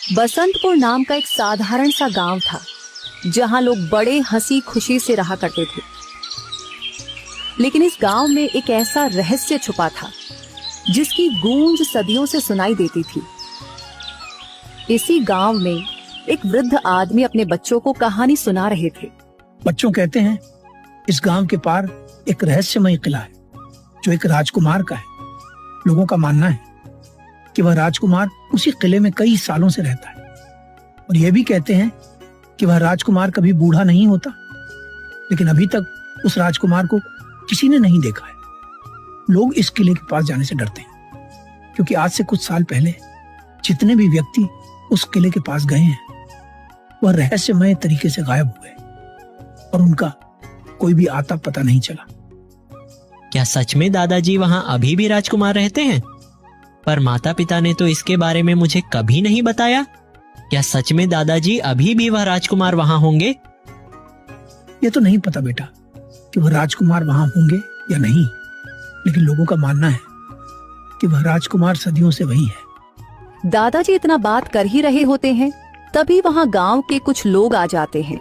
बसंतपुर नाम का एक साधारण सा गांव था जहां लोग बड़े हंसी खुशी से रहा करते थे। लेकिन इस गांव में एक ऐसा रहस्य छुपा था जिसकी गूंज सदियों से सुनाई देती थी। इसी गांव में एक वृद्ध आदमी अपने बच्चों को कहानी सुना रहे थे। बच्चों कहते हैं इस गांव के पार एक रहस्यमय किला है जो एक राजकुमार का है। लोगों का मानना है कि वह राजकुमार उसी किले में कई सालों से रहता है और यह भी कहते हैं कि वह राजकुमार कभी बूढ़ा नहीं होता। लेकिन अभी तक उस राजकुमार को किसी ने नहीं देखा है। लोग इस किले के पास जाने से डरते हैं क्योंकि आज से कुछ साल पहले जितने भी व्यक्ति उस किले के पास गए हैं वह रहस्यमय तरीके से गायब हुए और उनका कोई भी आता पता नहीं चला। क्या सच में दादाजी वहाँ अभी भी राजकुमार रहते हैं? पर माता पिता ने तो इसके बारे में मुझे कभी नहीं बताया। क्या सच में दादाजी अभी भी वह राजकुमार वहाँ होंगे? ये तो नहीं पता बेटा कि वह राजकुमार वहाँ होंगे या नहीं, लेकिन लोगों का मानना है कि वह राजकुमार सदियों से वही है। दादाजी इतना बात कर ही रहे होते हैं तभी वहां गांव के कुछ लोग आ जाते हैं।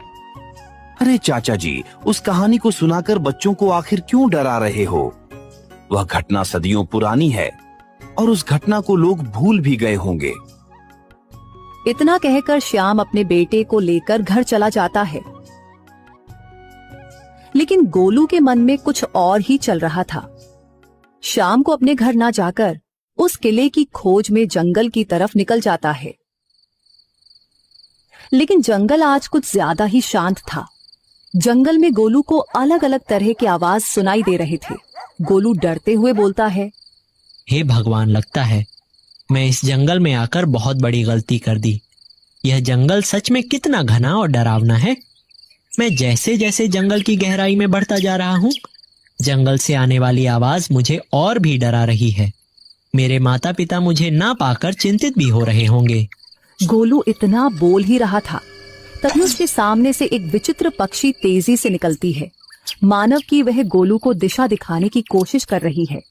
अरे चाचा जी, उस कहानी को सुनाकर बच्चों को आखिर क्यों डरा रहे हो? वह घटना सदियों पुरानी है और उस घटना को लोग भूल भी गए होंगे। इतना कहकर श्याम अपने बेटे को लेकर घर चला जाता है। लेकिन गोलू के मन में कुछ और ही चल रहा था। श्याम को अपने घर ना जाकर उस किले की खोज में जंगल की तरफ निकल जाता है। लेकिन जंगल आज कुछ ज्यादा ही शांत था। जंगल में गोलू को अलग अलग तरह के आवाज सुनाई दे रहे थे। गोलू डरते हुए बोलता है, हे भगवान, लगता है मैं इस जंगल में आकर बहुत बड़ी गलती कर दी। यह जंगल सच में कितना घना और डरावना है। मैं जैसे जैसे जंगल की गहराई में बढ़ता जा रहा हूँ, जंगल से आने वाली आवाज मुझे और भी डरा रही है। मेरे माता पिता मुझे ना पाकर चिंतित भी हो रहे होंगे। गोलू इतना बोल ही रहा था तभी उसके सामने से एक विचित्र पक्षी तेजी से निकलती है, मानव की वह गोलू को दिशा दिखाने की कोशिश कर रही है।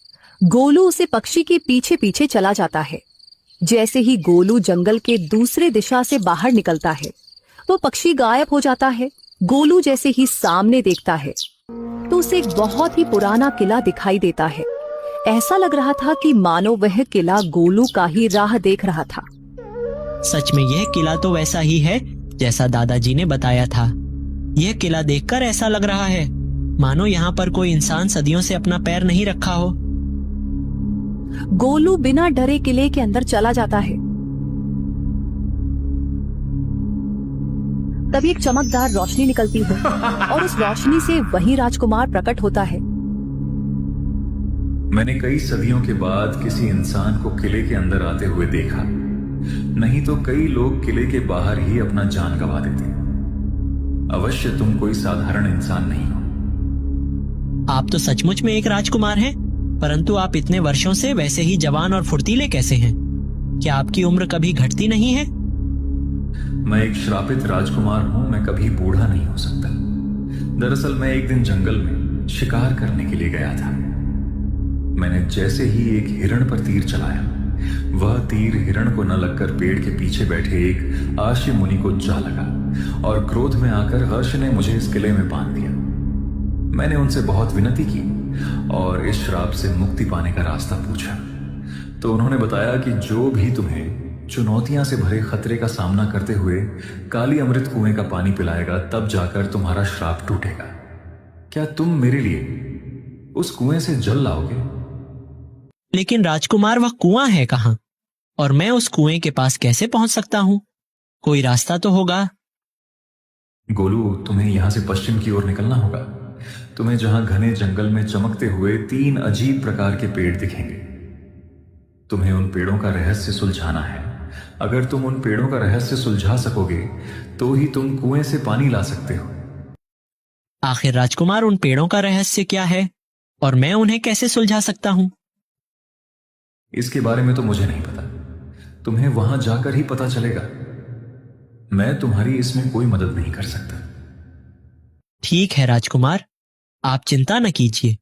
गोलू उसे पक्षी के पीछे पीछे चला जाता है। जैसे ही गोलू जंगल के दूसरे दिशा से बाहर निकलता है वो पक्षी गायब हो जाता है। गोलू जैसे ही सामने देखता है तो उसे एक बहुत ही पुराना किला दिखाई देता है। ऐसा लग रहा था कि मानो वह किला गोलू का ही राह देख रहा था। सच में यह किला तो वैसा ही है जैसा दादाजी ने बताया था। यह किला देखकर ऐसा लग रहा है मानो यहाँ पर कोई इंसान सदियों से अपना पैर नहीं रखा हो। गोलू बिना डरे किले के अंदर चला जाता है। तभी एक चमकदार रोशनी निकलती है और उस रोशनी से वही राजकुमार प्रकट होता है। मैंने कई सदियों के बाद किसी इंसान को किले के अंदर आते हुए देखा। नहीं तो कई लोग किले के बाहर ही अपना जान गंवा देते। अवश्य तुम कोई साधारण इंसान नहीं हो। आप तो सचमुच में एक राजकुमार हैं, परंतु आप इतने वर्षों से वैसे ही जवान और फुर्तीले कैसे हैं? क्या आपकी उम्र कभी घटती नहीं है? मैं एक श्रापित राजकुमार हूं। मैं कभी बूढ़ा नहीं हो सकता। दरअसल मैं एक दिन जंगल में शिकार करने के लिए गया था। मैंने जैसे ही एक हिरण पर तीर चलाया, वह तीर हिरण को न लगकर पेड़ के पीछे बैठे एक आश्य मुनि को जा लगा और क्रोध में आकर हर्ष ने मुझे इस किले में बांध दिया। मैंने उनसे बहुत विनती की और इस श्राप से मुक्ति पाने का रास्ता पूछा तो उन्होंने बताया कि जो भी तुम्हें चुनौतियां से भरे खतरे का सामना करते हुए काली अमृत कुएं का पानी पिलाएगा, तब जाकर तुम्हारा श्राप टूटेगा। क्या तुम मेरे लिए उस कुएं से जल लाओगे? लेकिन राजकुमार, वह कुआं है कहाँ और मैं उस कुएं के पास कैसे पहुंच सकता हूँ? कोई रास्ता तो होगा। गोलू, तुम्हें यहां से पश्चिम की ओर निकलना होगा। तुम्हें जहां घने जंगल में चमकते हुए 3 अजीब प्रकार के पेड़ दिखेंगे। तुम्हें उन पेड़ों का रहस्य सुलझाना है। अगर तुम उन पेड़ों का रहस्य सुलझा सकोगे तो ही तुम कुएं से पानी ला सकते हो। आखिर राजकुमार, उन पेड़ों का रहस्य क्या है और मैं उन्हें कैसे सुलझा सकता हूँ? इसके बारे में तो मुझे नहीं पता। तुम्हें वहां जाकर ही पता चलेगा। मैं तुम्हारी इसमें कोई मदद नहीं कर सकता। ठीक है राजकुमार, आप चिंता न कीजिए।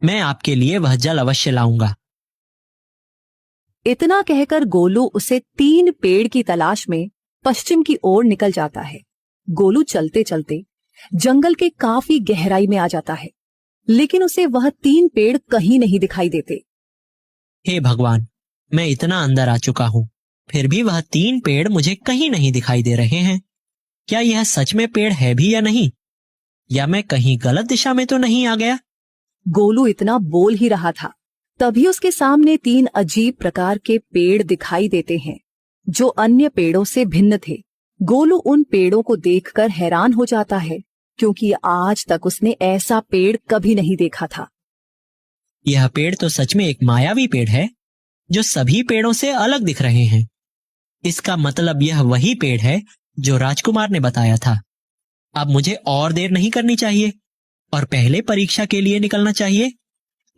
मैं आपके लिए वह जल अवश्य लाऊंगा। इतना कहकर गोलू उसे 3 पेड़ की तलाश में पश्चिम की ओर निकल जाता है। गोलू चलते चलते जंगल के काफी गहराई में आ जाता है, लेकिन उसे वह 3 पेड़ कहीं नहीं दिखाई देते। हे भगवान, मैं इतना अंदर आ चुका हूँ, फिर भी वह 3 पेड़ मुझे कहीं नहीं दिखाई दे रहे हैं। क्या यह सच में पेड़ है भी या नहीं? या मैं कहीं गलत दिशा में तो नहीं आ गया? गोलू इतना बोल ही रहा था, तभी उसके सामने 3 अजीब प्रकार के पेड़ दिखाई देते हैं, जो अन्य पेड़ों से भिन्न थे। गोलू उन पेड़ों को देखकर हैरान हो जाता है, क्योंकि आज तक उसने ऐसा पेड़ कभी नहीं देखा था। यह पेड़ तो सच में एक मायावी पेड़ है, जो सभी पेड़ों से अलग दिख रहे हैं। इसका मतलब यह वही पेड़ है जो राजकुमार ने बताया था। अब मुझे और देर नहीं करनी चाहिए और पहले परीक्षा के लिए निकलना चाहिए।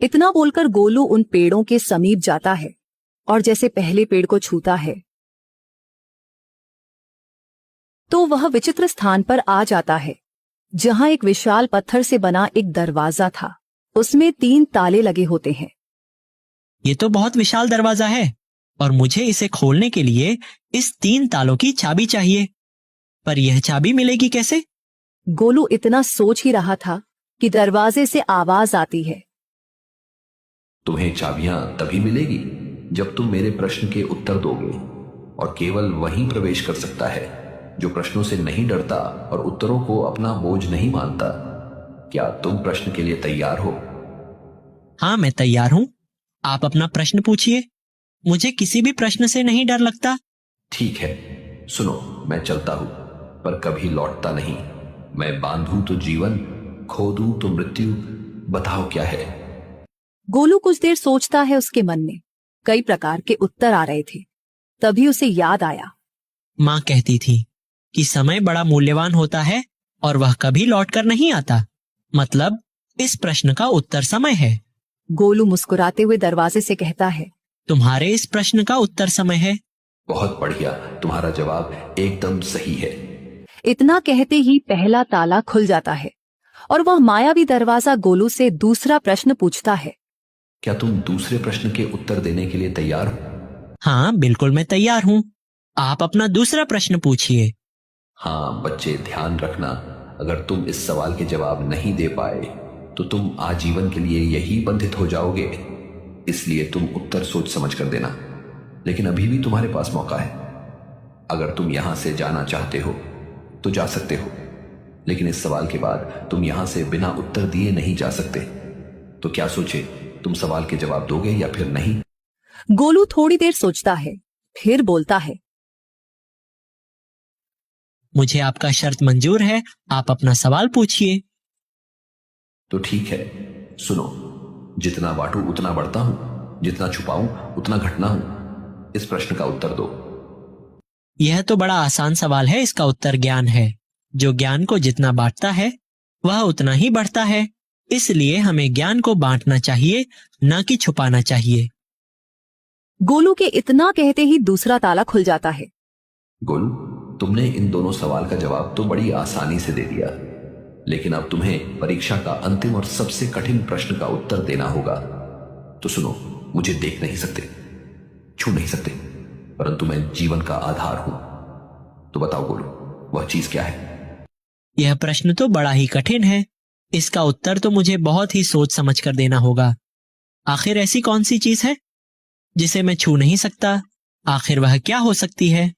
इतना बोलकर गोलू उन पेड़ों के समीप जाता है और जैसे पहले पेड़ को छूता है तो वह विचित्र स्थान पर आ जाता है, जहां एक विशाल पत्थर से बना एक दरवाजा था। उसमें 3 ताले लगे होते हैं। ये तो बहुत विशाल दरवाजा है और मुझे इसे खोलने के लिए इस 3 तालों की चाबी चाहिए। पर यह चाबी मिलेगी कैसे? गोलू इतना सोच ही रहा था कि दरवाजे से आवाज आती है। तुम्हें चाबियां तभी मिलेगी जब तुम मेरे प्रश्न के उत्तर दोगे, और केवल वही प्रवेश कर सकता है जो प्रश्नों से नहीं डरता और उत्तरों को अपना बोझ नहीं मानता। क्या तुम प्रश्न के लिए तैयार हो? हाँ, मैं तैयार हूँ। आप अपना प्रश्न पूछिए। मुझे किसी भी प्रश्न से नहीं डर लगता। ठीक है, सुनो, मैं चलता हूं पर कभी लौटता नहीं। मैं बांधूं तो जीवन, खो दूं तो मृत्यु। बताओ क्या है? गोलू कुछ देर सोचता है। उसके मन में कई प्रकार के उत्तर आ रहे थे। तभी उसे याद आया, माँ कहती थी कि समय बड़ा मूल्यवान होता है और वह कभी लौटकर नहीं आता। मतलब इस प्रश्न का उत्तर समय है। गोलू मुस्कुराते हुए दरवाजे से कहता है, तुम्हारे इस प्रश्न का उत्तर समय है। बहुत बढ़िया, तुम्हारा जवाब एकदम सही है। इतना कहते ही पहला ताला खुल जाता है और वह मायावी दरवाजा गोलू से दूसरा प्रश्न पूछता है। क्या तुम दूसरे प्रश्न के उत्तर देने के लिए तैयार हो? हाँ, बिल्कुल मैं तैयार हूँ। आप अपना दूसरा प्रश्न पूछिए। हाँ बच्चे, ध्यान रखना, अगर तुम इस सवाल के जवाब नहीं दे पाए तो तुम आजीवन के लिए यही बंधित हो जाओगे। इसलिए तुम उत्तर सोच समझ कर देना। लेकिन अभी भी तुम्हारे पास मौका है। अगर तुम यहां से जाना चाहते हो तो जा सकते हो, लेकिन इस सवाल के बाद तुम यहां से बिना उत्तर दिए नहीं जा सकते। तो क्या सोचे, तुम सवाल के जवाब दोगे या फिर नहीं? गोलू थोड़ी देर सोचता है, फिर बोलता है, मुझे आपका शर्त मंजूर है। आप अपना सवाल पूछिए। तो ठीक है, सुनो, जितना बांटू उतना बढ़ता हूं, जितना छुपाऊं उतना घटना हूं। इस प्रश्न का उत्तर दो। यह तो बड़ा आसान सवाल है। इसका उत्तर ज्ञान है। जो ज्ञान को जितना बांटता है वह उतना ही बढ़ता है। इसलिए हमें ज्ञान को बांटना चाहिए, न कि छुपाना चाहिए। गोलू के इतना कहते ही दूसरा ताला खुल जाता है। गोलू, तुमने इन दोनों सवाल का जवाब तो बड़ी आसानी से दे दिया, लेकिन अब तुम्हें परीक्षा का अंतिम और सबसे कठिन प्रश्न का उत्तर देना होगा। तो सुनो, मुझे देख नहीं सकते, छू नहीं सकते, परंतु मैं जीवन का आधार हूं। तो बताओ गोलू, वह चीज क्या है? यह प्रश्न तो बड़ा ही कठिन है। इसका उत्तर तो मुझे बहुत ही सोच समझ कर देना होगा। आखिर ऐसी कौन सी चीज है जिसे मैं छू नहीं सकता? आखिर वह क्या हो सकती है?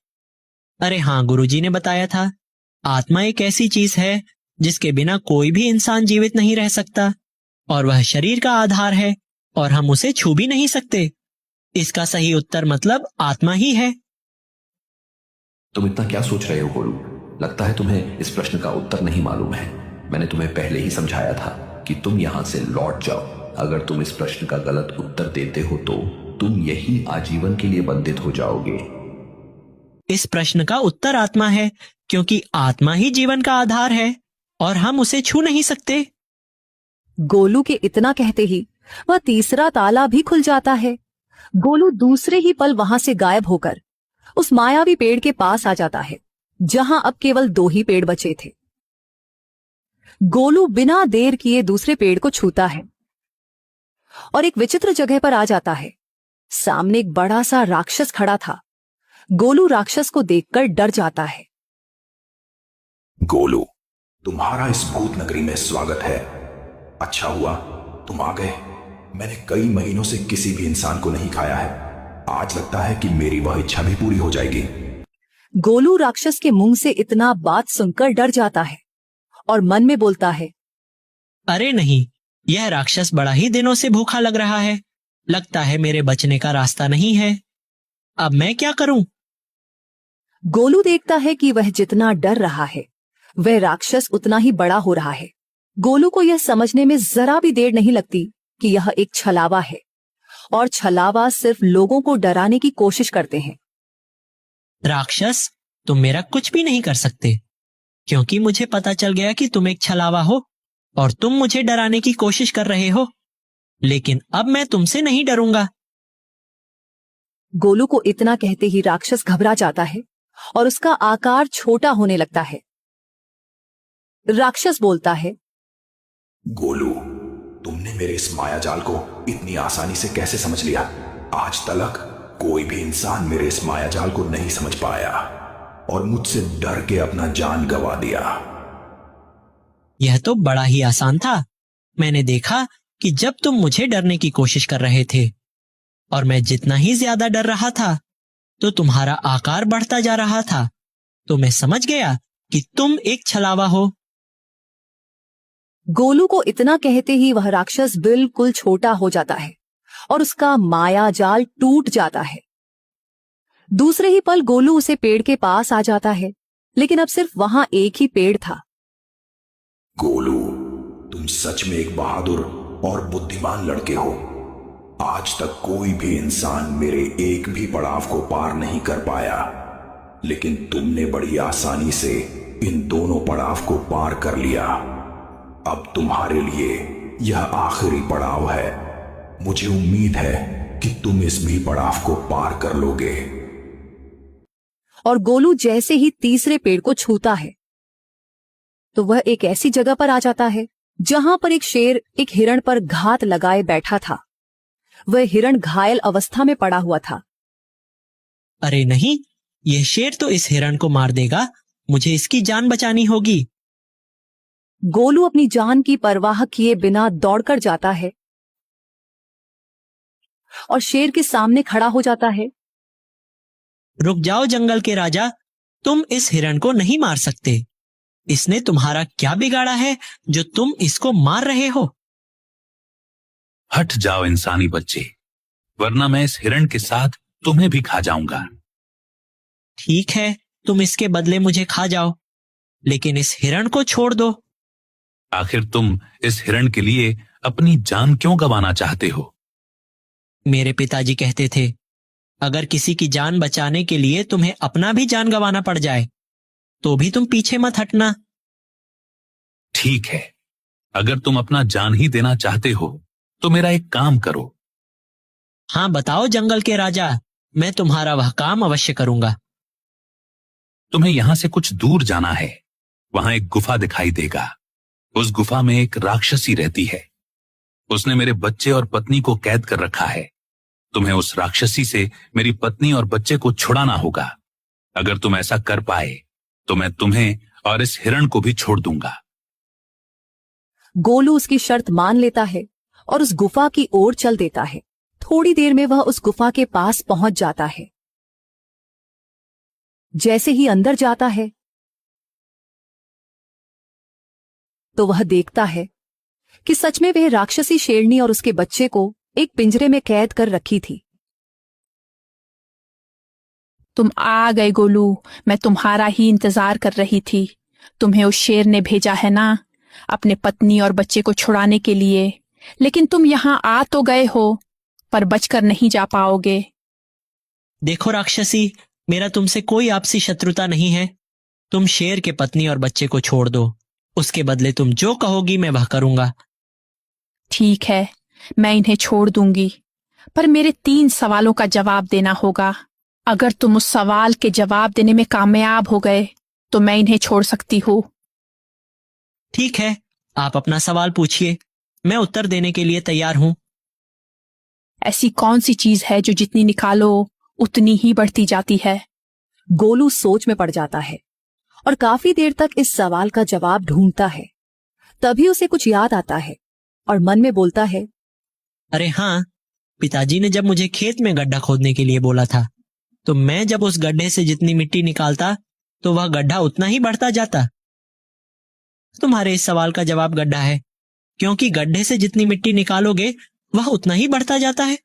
अरे हाँ, गुरुजी ने बताया था, आत्मा एक ऐसी चीज है जिसके बिना कोई भी इंसान जीवित नहीं रह सकता, और वह शरीर का आधार है और हम उसे छू भी नहीं सकते। इसका सही उत्तर मतलब आत्मा ही है। तुम इतना क्या सोच रहे हो गोलू? लगता है तुम्हें इस प्रश्न का उत्तर नहीं मालूम है। मैंने तुम्हें पहले ही समझाया था कि तुम यहां से लौट जाओ। अगर तुम इस प्रश्न का गलत उत्तर देते हो तो तुम यही आजीवन के लिए बंधित हो जाओगे। इस प्रश्न का उत्तर आत्मा है, क्योंकि आत्मा ही जीवन का आधार है और हम उसे छू नहीं सकते। गोलू के इतना कहते ही वह तीसरा ताला भी खुल जाता है। गोलू दूसरे ही पल वहां से गायब होकर उस मायावी पेड़ के पास आ जाता है, जहां अब केवल 2 ही पेड़ बचे थे। गोलू बिना देर किए दूसरे पेड़ को छूता है और एक विचित्र जगह पर आ जाता है। सामने एक बड़ा सा राक्षस खड़ा था। गोलू राक्षस को देखकर डर जाता है। गोलू, तुम्हारा इस भूत नगरी में स्वागत है। अच्छा हुआ तुम आ गए। मैंने कई महीनों से किसी भी इंसान को नहीं खाया है। आज लगता है कि मेरी वह इच्छा भी पूरी हो जाएगी। गोलू राक्षस के मुंह से इतना बात सुनकर डर जाता है और मन में बोलता है, अरे नहीं, यह राक्षस बड़ा ही दिनों से भूखा लग रहा है। लगता है मेरे बचने का रास्ता नहीं है। अब मैं क्या करूं? गोलू देखता है कि वह जितना डर रहा है वह राक्षस उतना ही बड़ा हो रहा है। गोलू को यह समझने में जरा भी देर नहीं लगती कि यह एक छलावा है और छलावा सिर्फ लोगों को डराने की कोशिश करते हैं। राक्षस, तुम मेरा कुछ भी नहीं कर सकते, क्योंकि मुझे पता चल गया कि तुम एक छलावा हो और तुम मुझे डराने की कोशिश कर रहे हो। लेकिन अब मैं तुमसे नहीं डरूंगा। गोलू को इतना कहते ही राक्षस घबरा जाता है और उसका आकार छोटा होने लगता है। राक्षस बोलता है, गोलू, तुमने मेरे इस मायाजाल को इतनी आसानी से कैसे समझ लिया? आज तक कोई भी इंसान मेरे इस मायाजाल को नहीं समझ पाया और मुझसे डर के अपना जान गंवा दिया। यह तो बड़ा ही आसान था। मैंने देखा कि जब तुम मुझे डरने की कोशिश कर रहे थे और मैं जितना ही ज्यादा डर रहा था तो तुम्हारा आकार बढ़ता जा रहा था, तो मैं समझ गया कि तुम एक छलावा हो। गोलू को इतना कहते ही वह राक्षस बिल्कुल छोटा हो जाता है और उसका माया जाल टूट जाता है। दूसरे ही पल गोलू उसे पेड़ के पास आ जाता है, लेकिन अब सिर्फ वहां एक ही पेड़ था। गोलू, तुम सच में एक बहादुर और बुद्धिमान लड़के हो। आज तक कोई भी इंसान मेरे एक भी पड़ाव को पार नहीं कर पाया, लेकिन तुमने बड़ी आसानी से इन दोनों पड़ाव को पार कर लिया। अब तुम्हारे लिए यह आखिरी पड़ाव है। मुझे उम्मीद है कि तुम इस भी पड़ाव को पार कर लोगे। और गोलू जैसे ही तीसरे पेड़ को छूता है तो वह एक ऐसी जगह पर आ जाता है जहां पर एक शेर एक हिरण पर घात लगाए बैठा था। वह हिरण घायल अवस्था में पड़ा हुआ था। अरे नहीं, यह शेर तो इस हिरण को मार देगा। मुझे इसकी जान बचानी होगी। गोलू अपनी जान की परवाह किए बिना दौड़कर जाता है और शेर के सामने खड़ा हो जाता है। रुक जाओ जंगल के राजा, तुम इस हिरण को नहीं मार सकते। इसने तुम्हारा क्या बिगाड़ा है जो तुम इसको मार रहे हो? हट जाओ इंसानी बच्चे, वरना मैं इस हिरण के साथ तुम्हें भी खा जाऊंगा। ठीक है, तुम इसके बदले मुझे खा जाओ, लेकिन इस हिरण को छोड़ दो। आखिर तुम इस हिरण के लिए अपनी जान क्यों गंवाना चाहते हो? मेरे पिताजी कहते थे, अगर किसी की जान बचाने के लिए तुम्हें अपना भी जान गंवाना पड़ जाए तो भी तुम पीछे मत हटना। ठीक है, अगर तुम अपना जान ही देना चाहते हो तो मेरा एक काम करो। हाँ बताओ जंगल के राजा, मैं तुम्हारा वह काम अवश्य करूंगा। तुम्हें यहां से कुछ दूर जाना है। वहां एक गुफा दिखाई देगा। उस गुफा में एक राक्षसी रहती है। उसने मेरे बच्चे और पत्नी को कैद कर रखा है। तुम्हें उस राक्षसी से मेरी पत्नी और बच्चे को छुड़ाना होगा। अगर तुम ऐसा कर पाए तो मैं तुम्हें और इस हिरण को भी छोड़ दूंगा। गोलू उसकी शर्त मान लेता है और उस गुफा की ओर चल देता है। थोड़ी देर में वह उस गुफा के पास पहुंच जाता है। जैसे ही अंदर जाता है तो वह देखता है कि सच में वह राक्षसी शेरनी और उसके बच्चे को एक पिंजरे में कैद कर रखी थी। तुम आ गए गोलू, मैं तुम्हारा ही इंतजार कर रही थी। तुम्हें उस शेर ने भेजा है ना, अपने पत्नी और बच्चे को छुड़ाने के लिए। लेकिन तुम यहां आ तो गए हो, पर बचकर नहीं जा पाओगे। देखो राक्षसी, मेरा तुमसे कोई आपसी शत्रुता नहीं है। तुम शेर के पत्नी और बच्चे को छोड़ दो। उसके बदले तुम जो कहोगी मैं वह करूंगा। ठीक है, मैं इन्हें छोड़ दूंगी, पर मेरे 3 सवालों का जवाब देना होगा। अगर तुम उस सवाल के जवाब देने में कामयाब हो गए तो मैं इन्हें छोड़ सकती हूँ। ठीक है, आप अपना सवाल पूछिए, मैं उत्तर देने के लिए तैयार हूं। ऐसी कौन सी चीज है जो जितनी निकालो उतनी ही बढ़ती जाती है? गोलू सोच में पड़ जाता है और काफी देर तक इस सवाल का जवाब ढूंढता है। तभी उसे कुछ याद आता है और मन में बोलता है, अरे हाँ, पिताजी ने जब मुझे खेत में गड्ढा खोदने के लिए बोला था, तो मैं जब उस गड्ढे से जितनी मिट्टी निकालता तो वह गड्ढा उतना ही बढ़ता जाता। तुम्हारे इस सवाल का जवाब गड्ढा है, क्योंकि गड्ढे से जितनी मिट्टी निकालोगे वह उतना ही बढ़ता जाता है।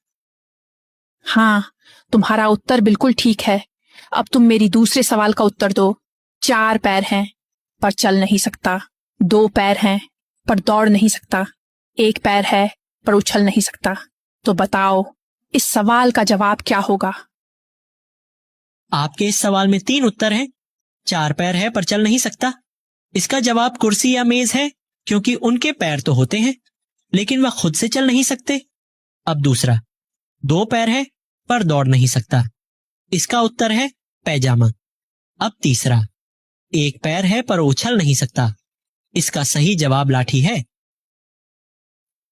हाँ, तुम्हारा उत्तर बिल्कुल ठीक है। अब तुम मेरी दूसरे सवाल का उत्तर दो। 4 पैर हैं पर चल नहीं सकता, 2 पैर हैं पर दौड़ नहीं सकता, 1 पैर है पर उछल नहीं सकता। तो बताओ इस सवाल का जवाब क्या होगा? आपके इस सवाल में 3 उत्तर हैं। 4 पैर है पर चल नहीं सकता, इसका जवाब कुर्सी या मेज है, क्योंकि उनके पैर तो होते हैं लेकिन वह खुद से चल नहीं सकते। अब दूसरा, 2 पैर है पर दौड़ नहीं सकता, इसका उत्तर है पैजामा। अब तीसरा, 1 पैर है पर उछल नहीं सकता, इसका सही जवाब लाठी है।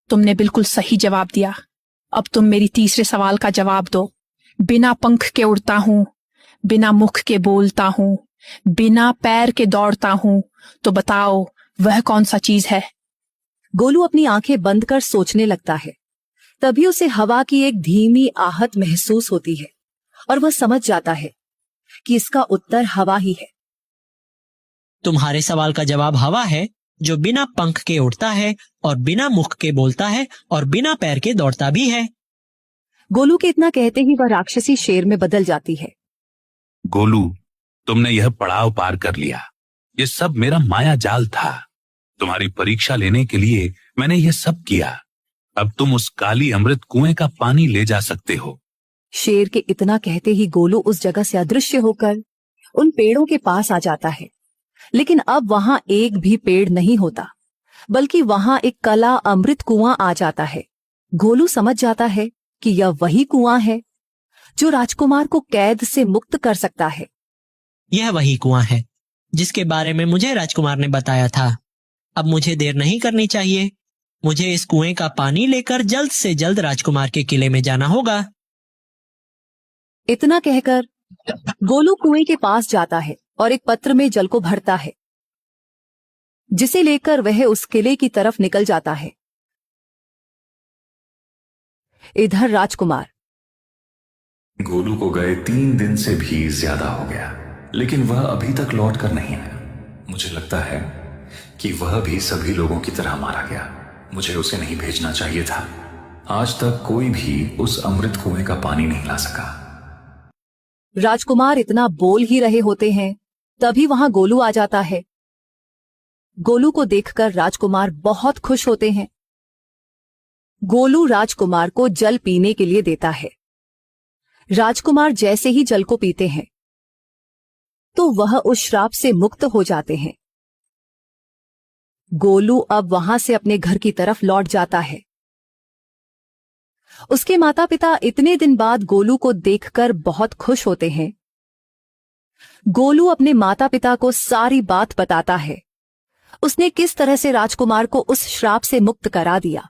तुमने बिल्कुल सही जवाब दिया। अब तुम मेरी तीसरे सवाल का जवाब दो। बिना पंख के उड़ता हूं, बिना मुख के बोलता हूं, बिना पैर के दौड़ता हूं, तो बताओ वह कौन सा चीज है? गोलू अपनी आंखें बंद कर सोचने लगता है। तभी उसे हवा की एक धीमी आहट महसूस होती है और वह समझ जाता है कि इसका उत्तर हवा ही है। तुम्हारे सवाल का जवाब हवा है, जो बिना पंख के उड़ता है और बिना मुख के बोलता है और बिना पैर के दौड़ता भी है। गोलू के इतना कहते ही वह राक्षसी शेर में बदल जाती है। गोलू, तुमने यह पड़ाव पार कर लिया। यह सब मेरा माया जाल था। तुम्हारी परीक्षा लेने के लिए मैंने यह सब किया। अब तुम उस काली अमृत कुएं का पानी ले जा सकते हो। शेर के इतना कहते ही गोलू उस जगह से अदृश्य होकर उन पेड़ों के पास आ जाता है। लेकिन अब वहां एक भी पेड़ नहीं होता, बल्कि वहां एक कला अमृत कुआं आ जाता है। गोलू समझ जाता है कि यह वही कुआं है जो राजकुमार को कैद से मुक्त कर सकता है। यह वही कुआं है जिसके बारे में मुझे राजकुमार ने बताया था। अब मुझे देर नहीं करनी चाहिए। मुझे इस कुएं का पानी लेकर जल्द से जल्द राजकुमार के किले में जाना होगा। इतना कहकर गोलू कुएं के पास जाता है और एक पत्र में जल को भरता है, जिसे लेकर वह उस किले की तरफ निकल जाता है। इधर राजकुमार गोलू को गए 3 दिन से भी ज्यादा हो गया, लेकिन वह अभी तक लौट कर नहीं आया। मुझे लगता है कि वह भी सभी लोगों की तरह मारा गया। मुझे उसे नहीं भेजना चाहिए था। आज तक कोई भी उस अमृत कुएं का पानी नहीं ला सका। राजकुमार इतना बोल ही रहे होते हैं, तभी वहां गोलू आ जाता है। गोलू को देखकर राजकुमार बहुत खुश होते हैं। गोलू राजकुमार को जल पीने के लिए देता है। राजकुमार जैसे ही जल को पीते हैं तो वह उस श्राप से मुक्त हो जाते हैं। गोलू अब वहां से अपने घर की तरफ लौट जाता है। उसके माता पिता इतने दिन बाद गोलू को देखकर बहुत खुश होते हैं। गोलू अपने माता पिता को सारी बात बताता है। उसने किस तरह से राजकुमार को उस श्राप से मुक्त करा दिया।